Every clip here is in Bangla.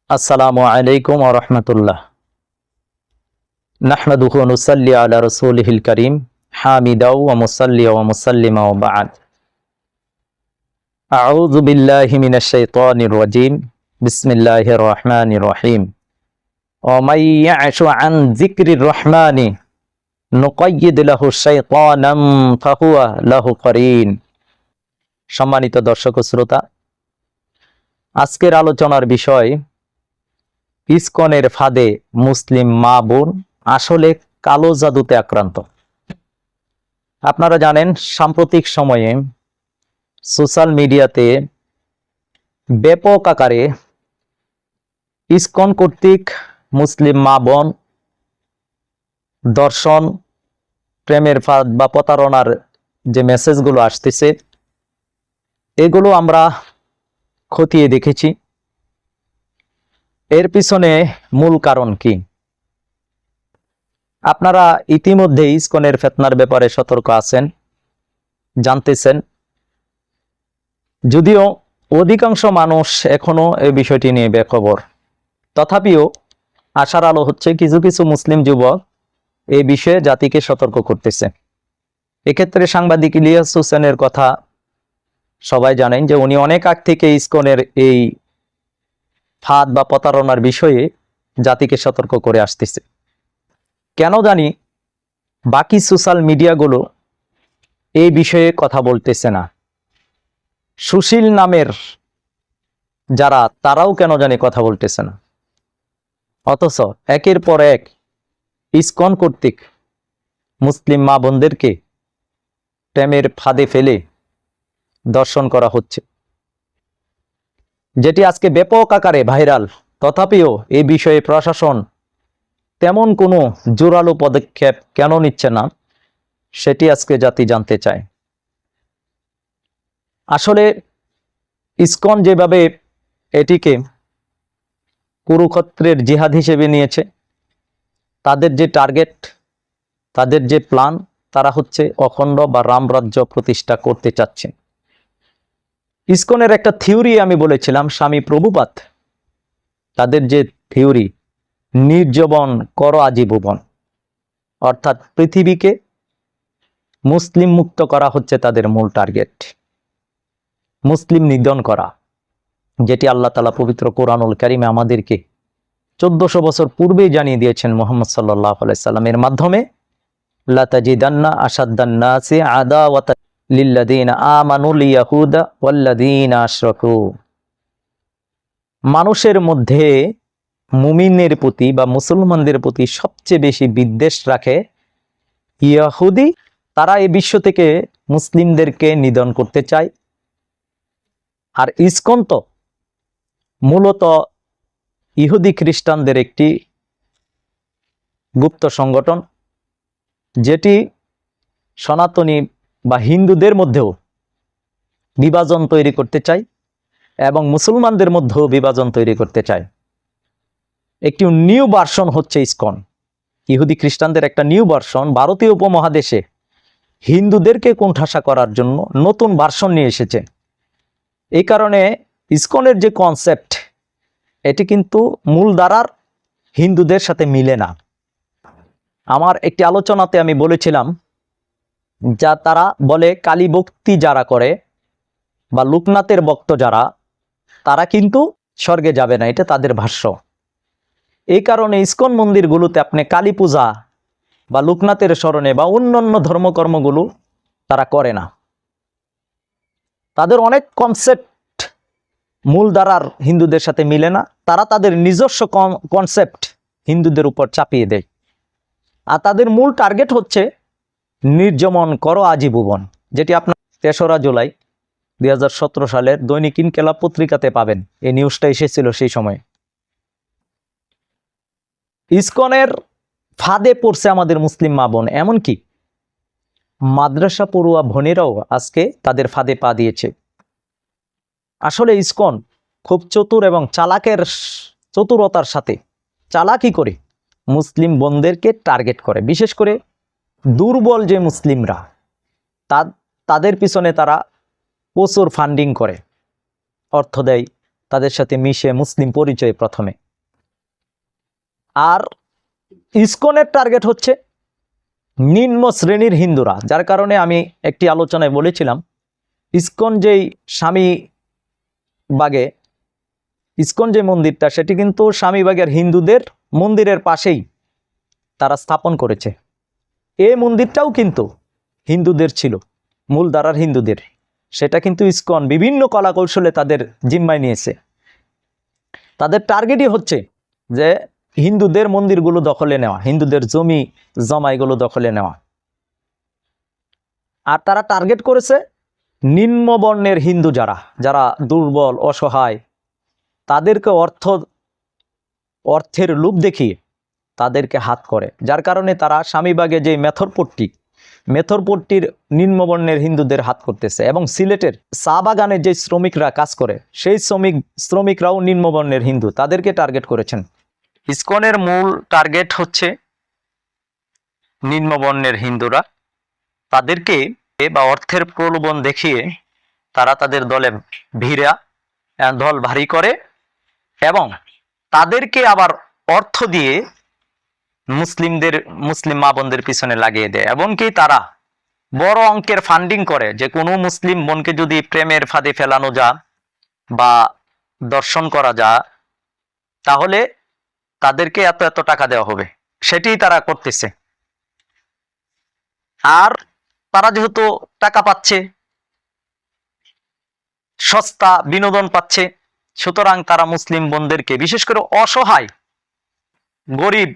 আসসালামু আলাইকুম ওয়া রাহমাতুল্লাহ। নাহমাদুহু ওয়া নুসাল্লি আলা রাসূলিহিল কারীম হামিদাও ওয়া মুসাল্লিয়া ওয়া মুসাল্লিমা ওয়া বা'দ। আউযু বিল্লাহি মিনাশ শাইতানির রাজীম। বিসমিল্লাহির রহমানির রহিম। ওয়া মান ইয়া'শু আন যিকরির রহমানি নুকাইয়িদ লাহু শাইতানাম ফাহুয়া লাহু করিন। সম্মানিত দর্শক ও শ্রোতা, আজকের আলোচনার বিষয় ইসকনের ফাঁদে মুসলিম মা বোন আসলে কালো জাদুতে আক্রান্ত। আপনারা জানেন, সাম্প্রতিক সময়ে সোশ্যাল মিডিয়াতে ব্যাপক আকারে ইসকন কর্তৃক মুসলিম মা বোন দর্শন, প্রেমের ফাঁদ বা প্রতারণার যে মেসেজগুলো আসতেছে, এগুলো আমরা খতিয়ে দেখেছি। এর পিছনে মূল কারণ কি? আপনারা ইতিমধ্যে ইসকনের ফিতনার ব্যাপারে সতর্ক আছেন, জানতেছেন। যদিও অধিকাংশ মানুষ এখনো এই বিষয়টি নিয়ে বেখবর, তথাপিও আশার আলো হচ্ছে কিছু কিছু মুসলিম যুবক এই বিষয়ে জাতিকে সতর্ক করতেছে। এক্ষেত্রে সাংবাদিক ইলিয়াস হোসেনের কথা সবাই জানেন, যে উনি অনেক আগ থেকে ইসকনের এই ফাঁদ বা প্রতারণার বিষয়ে জাতিকে সতর্ক করে আসতেছে। কেন জানি বাকি সোশ্যাল মিডিয়াগুলো এই বিষয়ে কথা বলতেছে না। সুশীল নামের যারা, তারাও কেন জানি কথা বলতেছে না। অথচ একের পর এক ইসকন কর্তৃক মুসলিম মা বোনদেরকে প্রেমের ফাঁদে ফেলে দর্শন করা হচ্ছে, যেটি আজকে ব্যাপক আকারে ভাইরাল। তথাপিও এই বিষয়ে প্রশাসন তেমন কোনো জোরালো পদক্ষেপ কেন নিচ্ছে না, সেটি আজকে জাতি জানতে চায়। আসলে ইসকন যেভাবে এটিকে কুরুক্ষেত্রের জিহাদ হিসেবে নিয়েছে, তাদের যে টার্গেট, তাদের যে প্ল্যান, তারা হচ্ছে অখণ্ড বা রামরাজ্য প্রতিষ্ঠা করতে চাচ্ছে। ইসকনের একটা থিওরি আমি বলেছিলাম, স্বামী প্রভুপাদ, তাদের যে থিওরি, নির্জীবন কর আজীবন, অর্থাৎ পৃথিবীকে মুসলিম মুক্ত করা হচ্ছে তাদের মূল টার্গেট। মুসলিম নিধন করা, যেটি আল্লাহ তাআলা পবিত্র কোরআনুল কারীমে আমাদেরকে 1400 বছর পূর্বেই জানিয়ে দিয়েছেন মুহাম্মদ সাল্লাল্লাহু আলাইহি সাল্লামের মাধ্যমে। লা তাজিদান্না আশাদ্দান নাসি আদাওয়াতান লিল্লাযিনা আমানুল ইয়াহুদা ওয়াল্লাযিনা আশরাকু। মানুষের মধ্যে মুমিনের প্রতি বা মুসলমানদের প্রতি সবচেয়ে বেশি বিদ্বেষ রাখে ইহুদি। তারা এই বিশ্ব থেকে মুসলিমদেরকে নিধন করতে চায়। আর ইসকন তো মূলত ইহুদি খ্রিস্টানদের একটি গুপ্ত সংগঠন, যেটি সনাতনী বা হিন্দুদের মধ্যেও বিভাজন তৈরি করতে চায় এবং মুসলমানদের মধ্যেও বিভাজন তৈরি করতে চায়। একটি নিউ ভার্সন হচ্ছে ইসকন, ইহুদি খ্রিস্টানদের একটা নিউ ভার্সন। ভারতীয় উপমহাদেশে হিন্দুদেরকে কোণঠাসা করার জন্য নতুন ভার্সন নিয়ে এসেছে। এই কারণে ইসকনের যে কনসেপ্ট, এটি কিন্তু মূলধারার হিন্দুদের সাথে মিলে না। আমার একটি আলোচনাতে আমি বলেছিলাম, যা তারা বলে কালী ভক্তি যারা করে বা লোকনাথের ভক্ত যারা, তারা কিন্তু স্বর্গে যাবে না, এটা তাদের ভাষ্য। এই কারণে ইসকন মন্দিরগুলোতে আপনি কালী পূজা বা লোকনাথের স্মরণে বা অন্যান্য ধর্মকর্মগুলো তারা করে না। তাদের অনেক কনসেপ্ট মূলধারার হিন্দুদের সাথে মিলে না। তারা তাদের নিজস্ব কনসেপ্ট হিন্দুদের উপর চাপিয়ে দেয়। আর তাদের মূল টার্গেট হচ্ছে নির্জমন করো আজীবন, যেটি আপনার 3রা জুলাই 2017 সালের দৈনিক ইনকিলাব পত্রিকাতে পাবেন। এই নিউজটা এসেছিল সেই সময়। ইসকনের ফাঁদে পড়ছে আমাদের মুসলিম মা বোন, এমনকি মাদ্রাসা পড়ুয়া বোনেরাও আজকে তাদের ফাঁদে পা দিয়েছে। আসলে ইসকন খুব চতুর এবং চতুরতার সাথে চালাকি করে মুসলিম বোনদেরকে টার্গেট করে। বিশেষ করে দুর্বল যে মুসলিমরা, তাদের পিছনে তারা প্রচুর ফান্ডিং করে, অর্থ দেয়, তাদের সাথে মিশে মুসলিম পরিচয় প্রথমে। আর ইসকনের টার্গেট হচ্ছে নিম্ন শ্রেণীর হিন্দুরা, যার কারণে আমি একটি আলোচনায় বলেছিলাম ইসকন যেই স্বামীবাগে ইসকন যে মন্দিরটা, সেটি কিন্তু স্বামীবাগের হিন্দুদের মন্দিরের পাশেই তারা স্থাপন করেছে। এই মন্দিরটাও কিন্তু হিন্দুদের ছিল, মূলধারার হিন্দুদের। সেটা কিন্তু ইসকন বিভিন্ন কলাকৌশলে তাদের জিম্মায় নিয়েছে। তাদের টার্গেটই হচ্ছে যে হিন্দুদের মন্দিরগুলো দখলে নেওয়া, হিন্দুদের জমি জমাইগুলো দখলে নেওয়া। আর তারা টার্গেট করেছে নিম্নবর্ণের হিন্দু যারা যারা দুর্বল অসহায়, তাদেরকে অর্থের লোভ দেখিয়ে তাদেরকে হাত করে। যার কারণে তারা স্বামীবাগে যে মেথরপট্টির নিম্নবর্ণের হিন্দুদের হাত করতেছে। এবং সিলেটের চা বাগানে যে শ্রমিকরা কাজ করে, সেই শ্রমিকরাও নিম্নবর্ণের হিন্দু, তাদেরকে টার্গেট করেছেন। ইসকনের মূল টার্গেট হচ্ছে নিম্নবর্ণের হিন্দুরা। তাদেরকে বা অর্থের প্রলোভন দেখিয়ে তারা তাদের দলে দল ভারী করে এবং তাদেরকে আবার অর্থ দিয়ে মুসলিম মা বোনদের পিছনে লাগিয়ে দেয়। এমনকি তারা বড় অঙ্কের ফান্ডিং করে যে কোনো মুসলিম বোনকে যদি প্রেমের ফাঁদে ফেলানো যায় বা দর্শন করা যায়, তাহলে তাদেরকে এত এত টাকা দেওয়া হবে, সেটি তারা করতেছে। আর তারা যেহেতু টাকা পাচ্ছে, সস্তা বিনোদন পাচ্ছে, সুতরাং তারা মুসলিম বোনদেরকে, বিশেষ করে অসহায় গরিব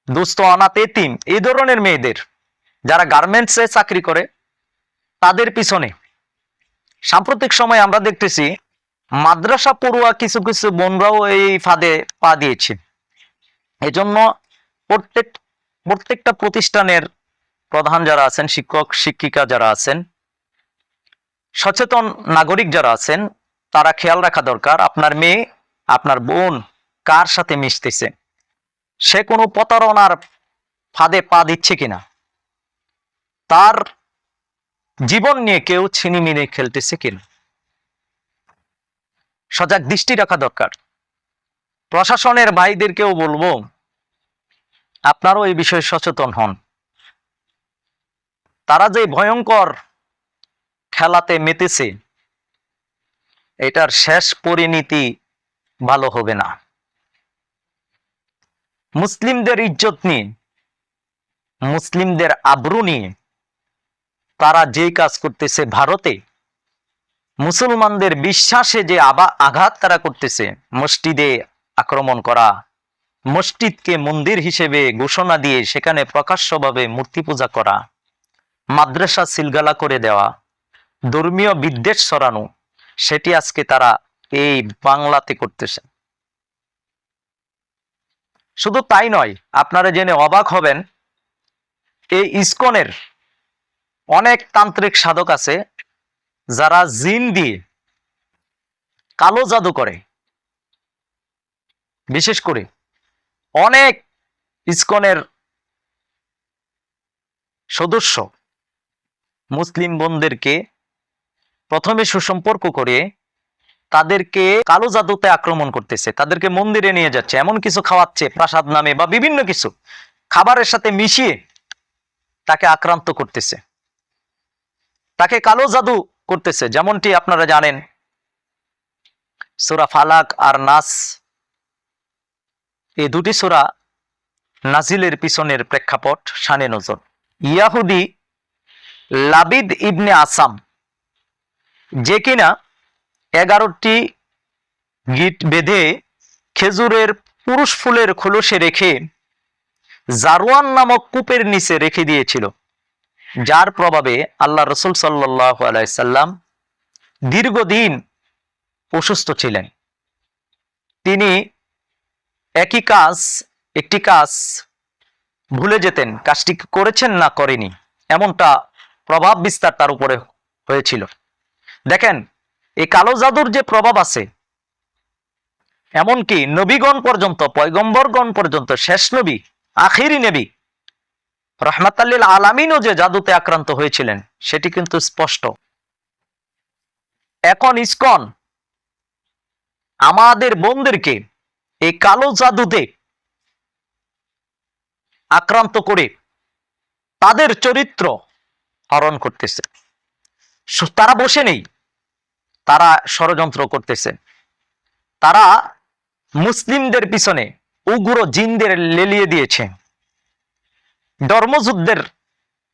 দুস্থ অনাথ এতিম এই ধরনের মেয়েদের যারা গার্মেন্টসে চাকরি করে, তাদের পিছনে সাম্প্রতিক সময় আমরা দেখতেছি মাদ্রাসা পড়ুয়া কিছু কিছু বোনরাও এই ফাঁদে পা দিয়েছে। এজন্য প্রত্যেকটা প্রতিষ্ঠানের প্রধান যারা আছেন, শিক্ষক শিক্ষিকা যারা আছেন, সচেতন নাগরিক যারা আছেন, তারা খেয়াল রাখা দরকার আপনার মেয়ে আপনার বোন কার সাথে মিশতেছে, সে কোনো প্রতারণার ফাঁদে পা দিচ্ছে কিনা, তার জীবন নিয়ে কেউ ছিনিমিনি খেলতেছে কিনা, সজাগ দৃষ্টি রাখা দরকার। প্রশাসনের ভাইদেরকেও বলবো আপনারাও এই বিষয়ে সচেতন হন। তারা যে ভয়ঙ্কর খেলাতে মেতেছে, এটার শেষ পরিণতি ভালো হবে না। মুসলিমদের ইজ্জত নিয়ে, মুসলিমদের আবরু নিয়ে তারা যেই কাজ করতেছে, ভারতে মুসলমানদের বিশ্বাসে যে আঘাত তারা করতেছে, মসজিদে আক্রমণ করা, মসজিদকে মন্দির হিসেবে ঘোষণা দিয়ে সেখানে প্রকাশ্যভাবে মূর্তি পূজা করা, মাদ্রাসা সিলগালা করে দেওয়া, ধর্মীয় বিদ্বেষ ছড়ানো, সেটি আজকে তারা এই বাংলাতে করতেছে। শুধু তাই নয়, আপনারা জেনে অবাক হবেন, এই ইসকনের অনেক তান্ত্রিক সাধক আছে যারা জিন দিয়ে কালো জাদু করে। বিশেষ করে অনেক ইসকনের সদস্য মুসলিম বোনদেরকে প্রথমে সুসম্পর্ক করে তাদেরকে কালো জাদুতে আক্রমণ করতেছে, তাদেরকে মন্দিরে নিয়ে যাচ্ছে, এমন কিছু খাওয়াচ্ছে প্রাসাদ নামে বা বিভিন্ন কিছু খাবারের সাথে মিশিয়ে তাকে আক্রান্ত করতেছে, তাকে কালো জাদু করতেছে। যেমনটি আপনারা জানেন সূরা ফালাক আর নাস, এই দুটি সূরা নাজিলের পিছনের প্রেক্ষাপট শানে নজর। ইয়াহুদি লাবিদ ইবনে আসাম, যে কিনা 11টি গিট বেঁধে খেজুরের পুরুষ ফুলের খোলসে রেখে জারওয়ান নামক কূপের নিচে রেখে দিয়েছিল, যার প্রভাবে আল্লাহ রসুল সাল্লাল্লাহু আলাইহি সাল্লাম দীর্ঘদিন অসুস্থ ছিলেন। তিনি একটি কাজ ভুলে যেতেন, কাজটি করেছেন না করেনি, এমনটা প্রভাব বিস্তার তার উপরে হয়েছিল। দেখেন, এই কালো জাদুর যে প্রভাব আছে, এমনকি নবীগণ পর্যন্ত, পয়গম্বরগণ পর্যন্ত, শেষ নবী আখিরি নবী রহমাতাল্লিল আলামিনও যে জাদুতে আক্রান্ত হয়েছিলেন, সেটি কিন্তু স্পষ্ট। এখন ইসকন আমাদের বোনদেরকে এই কালো জাদুতে আক্রান্ত করে তাদের চরিত্র হরণ করতেছে। তারা বসে নেই, তারা ষড়যন্ত্র করতেছে। তারা মুসলিমদের পিছনে উগ্র জিনদের লেলিয়ে দিয়েছে। ধর্মযুদ্ধের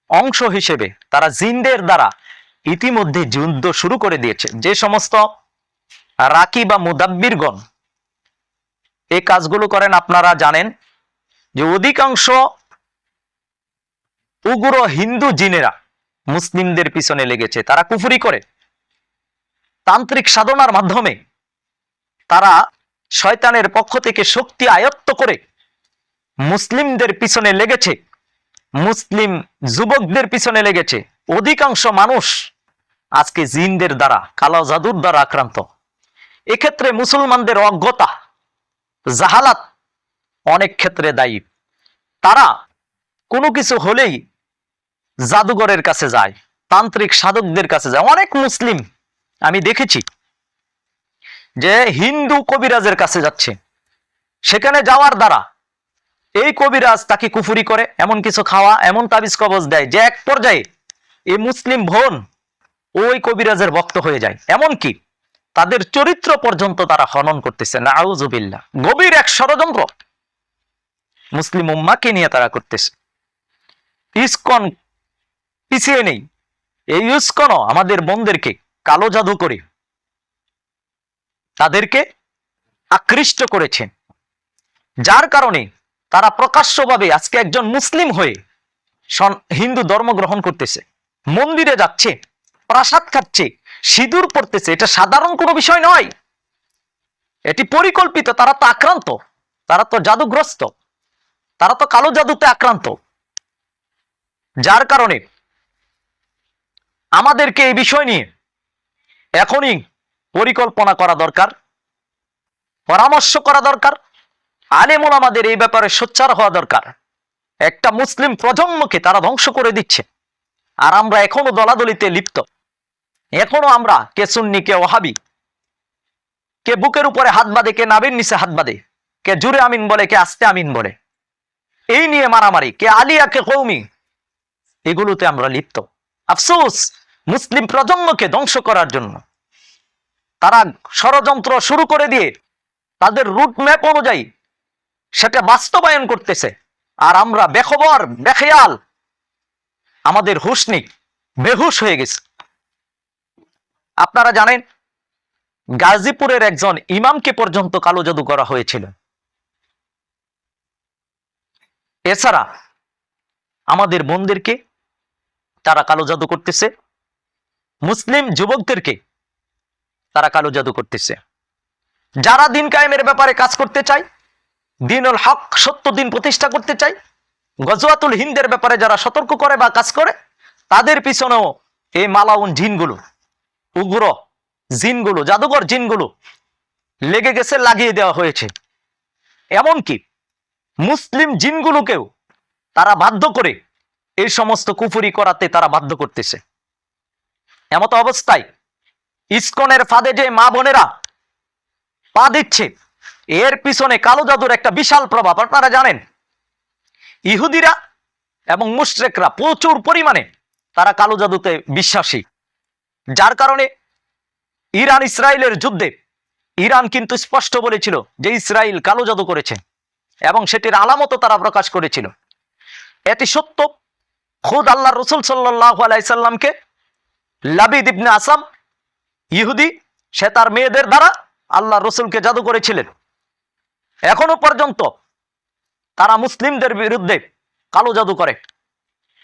অংশ হিসেবে তারা জিনদের দ্বারা ইতিমধ্যে যুদ্ধ শুরু করে দিয়েছে। যে সমস্ত রাকি বা মুদাব্বিরগণ এই কাজগুলো করেন, আপনারা জানেন যে অধিকাংশ উগ্র হিন্দু জিনেরা মুসলিমদের পিছনে লেগেছে। তারা কুফরি করে, তান্ত্রিক সাধনার মাধ্যমে তারা শয়তানের পক্ষ থেকে শক্তি আয়ত্ত করে মুসলিমদের পিছনে লেগেছে, মুসলিম যুবকদের পিছনে লেগেছে। অধিকাংশ মানুষ আজকে জিনদের দ্বারা, কালো জাদুর দ্বারা আক্রান্ত। এক্ষেত্রে মুসলমানদের অজ্ঞতা, জাহালাত অনেক ক্ষেত্রে দায়ী। তারা কোনো কিছু হলেই জাদুঘরের কাছে যায়, তান্ত্রিক সাধকদের কাছে যায়। অনেক মুসলিম আমি দেখেছি যে হিন্দু কবিরাজের কাছে যাচ্ছে, সেখানে যাওয়ার দ্বারা এই কবিরাজ তাকে কুফরি করে, এমন কিছু খাওয়া, এমন তাবিজ কবজ দেয় যে এক পর্যায়ে এই মুসলিম বোন ওই কবিরাজের ভক্ত হয়ে যায়। এমনকি তাদের চরিত্র পর্যন্ত তারা হনন করতেছে। নাউজুবিল্লাহ। গভীর এক ষড়যন্ত্র মুসলিম উম্মাকে নিয়ে তারা করতেছে। ইসকন পিছিয়ে নেই, এই ইসকনও আমাদের বোনদেরকে কালো জাদু করে তাদেরকে আকৃষ্ট করেছে, যার কারণে তারা প্রকাশ্যভাবে আজকে একজন মুসলিম হয়ে হিন্দু ধর্ম গ্রহণ করতেছে, মন্দিরে যাচ্ছে, প্রাসাদ খাচ্ছে, সিঁদুর পড়তেছে। এটা সাধারণ কোনো বিষয় নয়, এটি পরিকল্পিত। তারা তো আক্রান্ত, তারা তো জাদুগ্রস্ত, তারা তো কালো জাদুতে আক্রান্ত। যার কারণে আমাদেরকে এই বিষয় নিয়ে এখনই পরিকল্পনা করা দরকার, পরামর্শ করা দরকার। আলেম ওলামাদের এই ব্যাপারে সোচ্চার হওয়া দরকার। একটা মুসলিম প্রজন্মকে তারা ধ্বংস করে দিচ্ছে, আর আমরা এখনো দলাদলিতে লিপ্ত। এখনো আমরা কে সুন্নি, কে ওহাবি, কে বুকের উপরে হাত বাঁধে, কে নাভির নিচে হাত বাঁধে, কে জুরে আমিন বলে, কে আস্তে আমিন বলে, এই নিয়ে মারামারি, কে আলিয়া, কে কৌমি, এগুলোতে আমরা লিপ্ত। আফসোস, মুসলিম প্রজন্মকে ধ্বংস করার জন্য তারা ষড়যন্ত্র শুরু করে দিয়ে তাদের রুটম্যাপ অনুযায়ী সেটা বাস্তবায়ন করতেছে। আর আমরা বেখবর, বেখেয়াল, আমাদের হুঁশ নেই, বেহুশ হয়ে গেছে। আপনারা জানেন গাজীপুরের একজন ইমামকে পর্যন্ত কালো জাদু করা হয়েছিল। এছাড়া আমাদের বোনদেরকে তারা কালো জাদু করতেছে, মুসলিম যুবকদেরকে তারা কালো জাদু করতেছে। যারা দিন কায়েমের ব্যাপারে কাজ করতে চায়, দিনুল হক, সত্য দিন প্রতিষ্ঠা করতে চায়, গজওয়াতুল হিন্দের ব্যাপারে যারা সতর্ক করে বা কাজ করে, তাদের পিছনেও এই মালাউন জিনগুলো, উগ্র জিনগুলো, জাদুঘর জিনগুলো লেগে গেছে, লাগিয়ে দেওয়া হয়েছে। এমনকি মুসলিম জিনগুলোকেও তারা বাধ্য করে এই সমস্ত কুফরি করাতে তারা বাধ্য করতেছে। এমত অবস্থায় ইসকনের ফাঁদে যে মা বোনেরা পা দিচ্ছে, এর পিছনে কালো জাদুর একটা বিশাল প্রভাব। আপনারা জানেন ইহুদিরা এবং মুশরিকরা প্রচুর পরিমাণে তারা কালো জাদুতে বিশ্বাসী। যার কারণে ইরান ইসরায়েলের যুদ্ধে ইরান কিন্তু স্পষ্ট বলেছিল যে ইসরায়েল কালো জাদু করেছে, এবং সেটির আলামতও তারা প্রকাশ করেছিল। এটি সত্য। খুদ আল্লাহ রসুল সাল্লাল্লাহু আলাইহি সাল্লামকে লাবিদ ইবনে আসাম, ইহুদি, সে তার মেয়েদের দ্বারা আল্লাহ রসুলকে জাদু করেছিলেন। এখনো পর্যন্ত তারা মুসলিমদের বিরুদ্ধে কালো জাদু করে,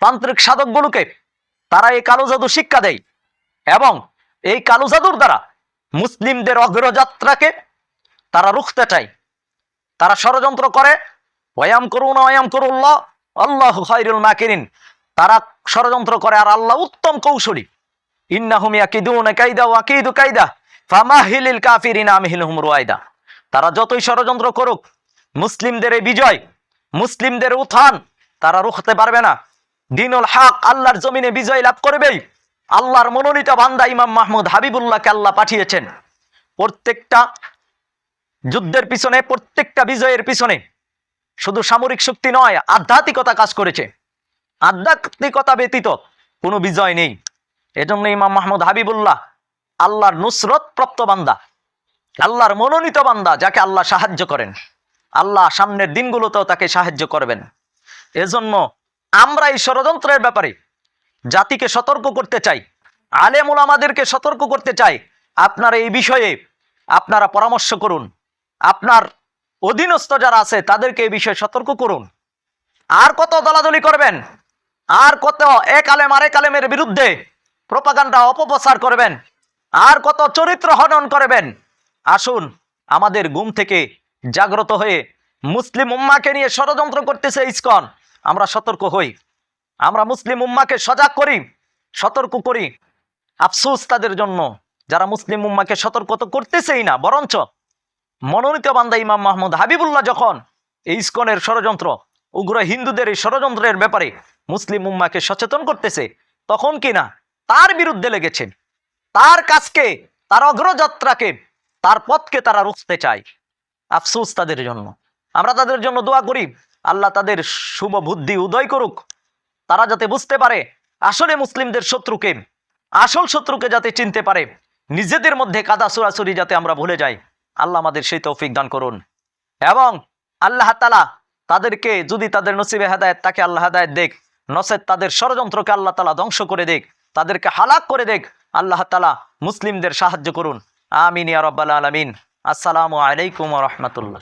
তান্ত্রিক সাধকগুলোকে তারা এই কালো জাদু শিক্ষা দেয়, এবং এই কালো জাদুর দ্বারা মুসলিমদের অগ্রযাত্রাকে তারা রুখতে চায়। তারা ষড়যন্ত্র করে, ওয়ায়াম করুন ওয়ায়াম করুল্লাহ আল্লাহু খায়রুল মাকিরিন। তারা ষড়যন্ত্র করে, আর আল্লাহ উত্তম কৌশলী। ইন্নাহুম ইয়াকিদুনা কাইদা ওয়া আকিদু কাইদা ফামাহিলিল কাফিরিনা আমহিলহুম রুয়াইদা। তারা যতই ষড়যন্ত্র করুক, মুসলিমদের এই বিজয়, মুসলিমদের উত্থান তারা রুখতে পারবে না। দিনুল হক আল্লাহর জমিনে বিজয় লাভ করবেই। আল্লাহর মনোনীত বান্দা ইমাম মাহমুদ হাবিবুল্লাহকে আল্লাহ পাঠিয়েছেন। প্রত্যেকটা যুদ্ধের পিছনে, প্রত্যেকটা বিজয়ের পিছনে শুধু সামরিক শক্তি নয়, আধ্যাত্মিকতা কাজ করেছে। আধ্যাত্মিকতা ব্যতীত কোনো বিজয় নেই। এজন্য ইমাম মাহমুদ হাবিবুল্লাহ আল্লাহর নুসরত প্রাপ্ত বান্দা, আল্লাহর মনোনীত বান্দা, যাকে আল্লাহ সাহায্য করেন। আল্লাহ সামনের দিনগুলোতেও তাকে সাহায্য করবেন। এজন্য আমরা এই ষড়যন্ত্রের ব্যাপারে জাতিকে সতর্ক করতে চাই, আলেম ওলামাদেরকে সতর্ক করতে চাই। আপনারা এই বিষয়ে আপনারা পরামর্শ করুন, আপনার অধীনস্থ যারা আছে তাদেরকে এই বিষয়ে সতর্ক করুন। আর কত দলাদলি করবেন, আর কত এক আলেম আরেক আলেমের বিরুদ্ধে প্রপাগান্ডা অপপ্রচার করবেন, আর কত চরিত্র হনন করবেন। আসুন আমাদের ঘুম থেকে জাগ্রত হয়ে মুসলিম উম্মাকে নিয়ে ষড়যন্ত্র করতেছে ইসকন, আমরা সতর্ক হই, আমরা মুসলিম উম্মাকে সজাগ করি, সতর্ক করি। আফসোস তাদের জন্য যারা মুসলিম উম্মাকে সতর্ক তো করতেছেই না, বরঞ্চ মনোনীত বান্দা ইমাম মাহমুদ হাবিবুল্লাহ যখন এই ইসকনের ষড়যন্ত্র, উগ্র হিন্দুদের এই ষড়যন্ত্রের ব্যাপারে মুসলিম উম্মাকে সচেতন করতেছে, তখন কিনা তার বিরুদ্ধে লেগেছেন। তার কাজকে, তার অগ্রযাত্রাকে, তার পথকে তারা রুখতে চায়। আফসোস তাদের জন্য। আমরা তাদের জন্য দোয়া করি, আল্লাহ তাদের শুভ বুদ্ধি উদয় করুক, তারা যাতে বুঝতে পারে আসলে মুসলিমদের শত্রুকে, আসল শত্রুকে যাতে চিনতে পারে, নিজেদের মধ্যে কাদা ছুড়াছুড়ি যাতে আমরা ভুলে যাই। আল্লাহ আমাদের সেই তৌফিক দান করুন। এবং আল্লাহ তাআলা তাদেরকে, যদি তাদের নসিবে হেদায়েত তাকে আল্লাহ হেদায়েত দেখ, নসেদ তাদের ষড়যন্ত্রকে আল্লাহ তাআলা ধ্বংস করে দেখ, তাদেরকে হালাক করে দেখ। আল্লাহ তাআলা মুসলিমদের সাহায্য করুন। আমিন ইয়া রাব্বাল আলামিন। আসসালামু আলাইকুম ওয়া রাহমাতুল্লাহ।